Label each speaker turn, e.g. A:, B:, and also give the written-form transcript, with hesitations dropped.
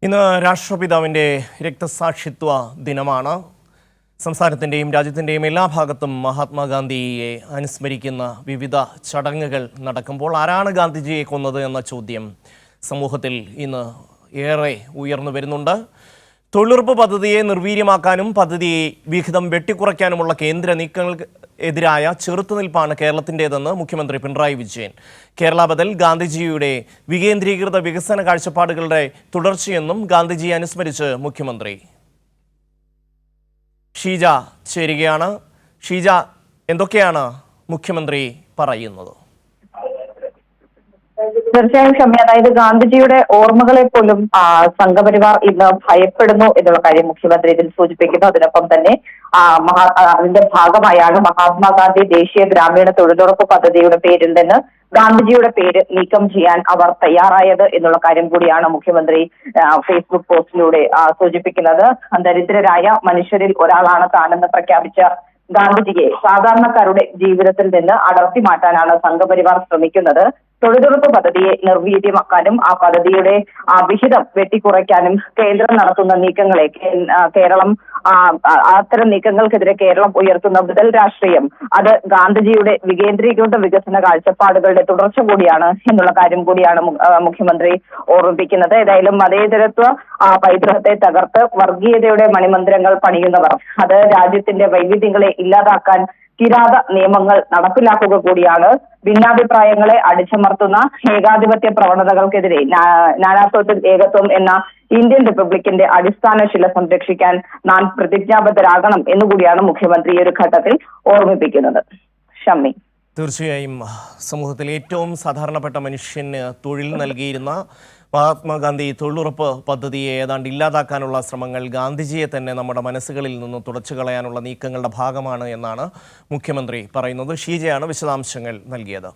A: ഇന്ന് രാഷ്ട്രപിതാവിൻ്റെ രക്തസാക്ഷിത്വ ദിനമാണ്. സംസ്ഥാനത്തിൻ്റെയും രാജ്യത്തിൻ്റെയും എല്ലാ ഭാഗത്തും മഹാത്മാഗാന്ധിയെ അനുസ്മരിക്കുന്ന വിവിധ ചടങ്ങുകൾ നടക്കുമ്പോൾ ആരാണ് ഗാന്ധിജിയെ കൊന്നത് എന്ന ചോദ്യം സമൂഹത്തിൽ ഇന്ന് ഏറെ ഉയർന്നു വരുന്നുണ്ട്. തൊഴിലുറപ്പ് പദ്ധതിയെ നിർവീര്യമാക്കാനും പദ്ധതിയെ വിഹിതം വെട്ടിക്കുറയ്ക്കാനുമുള്ള കേന്ദ്ര നീക്കങ്ങൾക്ക് എതിരായ ചെറുത്തുനിൽപ്പാണ് കേരളത്തിൻ്റെതെന്ന് മുഖ്യമന്ത്രി പിണറായി വിജയൻ. കേരള ബദൽ ഗാന്ധിജിയുടെ വികേന്ദ്രീകൃത വികസന കാഴ്ചപ്പാടുകളുടെ തുടർച്ചയെന്നും ഗാന്ധിജിയെ അനുസ്മരിച്ച് മുഖ്യമന്ത്രി. ഷീജ ചേരുകയാണ്. ഷീജ, എന്തൊക്കെയാണ് മുഖ്യമന്ത്രി പറയുന്നത്?
B: തീർച്ചയായും ഷമ്മി, അതായത് ഗാന്ധിജിയുടെ ഓർമ്മകളെ പോലും സംഘപരിവാർ ഇന്ന് ഭയപ്പെടുന്നു എന്നുള്ള കാര്യം മുഖ്യമന്ത്രി ഇതിൽ സൂചിപ്പിക്കുന്നു. അതിനൊപ്പം തന്നെ അതിന്റെ ഭാഗമായാണ് മഹാത്മാഗാന്ധി ദേശീയ ഗ്രാമീണ തൊഴിലുറപ്പ് പദ്ധതിയുടെ പേരിൽ നിന്ന് ഗാന്ധിജിയുടെ പേര് നീക്കം ചെയ്യാൻ അവർ തയ്യാറായത് എന്നുള്ള കാര്യം കൂടിയാണ് മുഖ്യമന്ത്രി ഫേസ്ബുക്ക് പോസ്റ്റിലൂടെ സൂചിപ്പിക്കുന്നത്. ദരിദ്രരായ മനുഷ്യരിൽ ഒരാളാണ് താനെന്ന് പ്രഖ്യാപിച്ച ഗാന്ധിജിയെ സാധാരണക്കാരുടെ ജീവിതത്തിൽ നിന്ന് അടർത്തി മാറ്റാനാണ് സംഘപരിവാർ ശ്രമിക്കുന്നത്. തൊഴിലുറപ്പ് പദ്ധതിയെ നിർവീര്യമാക്കാനും ആ പദ്ധതിയുടെ വിഹിതം വെട്ടിക്കുറയ്ക്കാനും കേന്ദ്രം നടത്തുന്ന നീക്കങ്ങളെ കേരളം അത്തരം നീക്കങ്ങൾക്കെതിരെ കേരളം ഉയർത്തുന്ന ബദൽ രാഷ്ട്രീയം അത് ഗാന്ധിജിയുടെ വികേന്ദ്രീകൃത വികസന കാഴ്ചപ്പാടുകളുടെ തുടർച്ച കൂടിയാണ് എന്നുള്ള കാര്യം കൂടിയാണ് മുഖ്യമന്ത്രി ഓർമ്മിപ്പിക്കുന്നത്. ഏതായാലും മതേതരത്വ പൈതൃകത്തെ തകർത്ത് വർഗീയതയുടെ മണിമന്ദിരങ്ങൾ പണിയുന്നവർ അത് രാജ്യത്തിന്റെ വൈവിധ്യങ്ങളെ ഇല്ലാതാക്കാൻ കിരാത നിയമങ്ങൾ നടപ്പിലാക്കുക കൂടിയാണ്. ഭിന്നാഭിപ്രായങ്ങളെ അടിച്ചമർത്തുന്ന ഏകാധിപത്യ പ്രവണതകൾക്കെതിരെ നാനാത്വത്തിൽ ഏകത്വം എന്ന ഇന്ത്യൻ റിപ്പബ്ലിക്കിന്റെ അടിസ്ഥാന ശില സംരക്ഷിക്കാൻ നാം പ്രതിജ്ഞാബദ്ധരാകണം എന്നുകൂടിയാണ് മുഖ്യമന്ത്രി ഈ ഒരു ഘട്ടത്തിൽ ഓർമ്മിപ്പിക്കുന്നത്. ഷമ്മി,
A: തീർച്ചയായും സമൂഹത്തിൽ ഏറ്റവും സാധാരണപ്പെട്ട മനുഷ്യന് തൊഴിൽ നൽകിയിരുന്ന മഹാത്മാഗാന്ധി തൊഴിലുറപ്പ് പദ്ധതിയെ ഏതാണ്ട് ഇല്ലാതാക്കാനുള്ള ശ്രമങ്ങൾ ഗാന്ധിജിയെ തന്നെ നമ്മുടെ മനസ്സുകളിൽ നിന്ന് തുടച്ചു കളയാനുള്ള നീക്കങ്ങളുടെ ഭാഗമാണ് എന്നാണ് മുഖ്യമന്ത്രി പറയുന്നത്. ഷീജയാണ് വിശദാംശങ്ങൾ നൽകിയത്.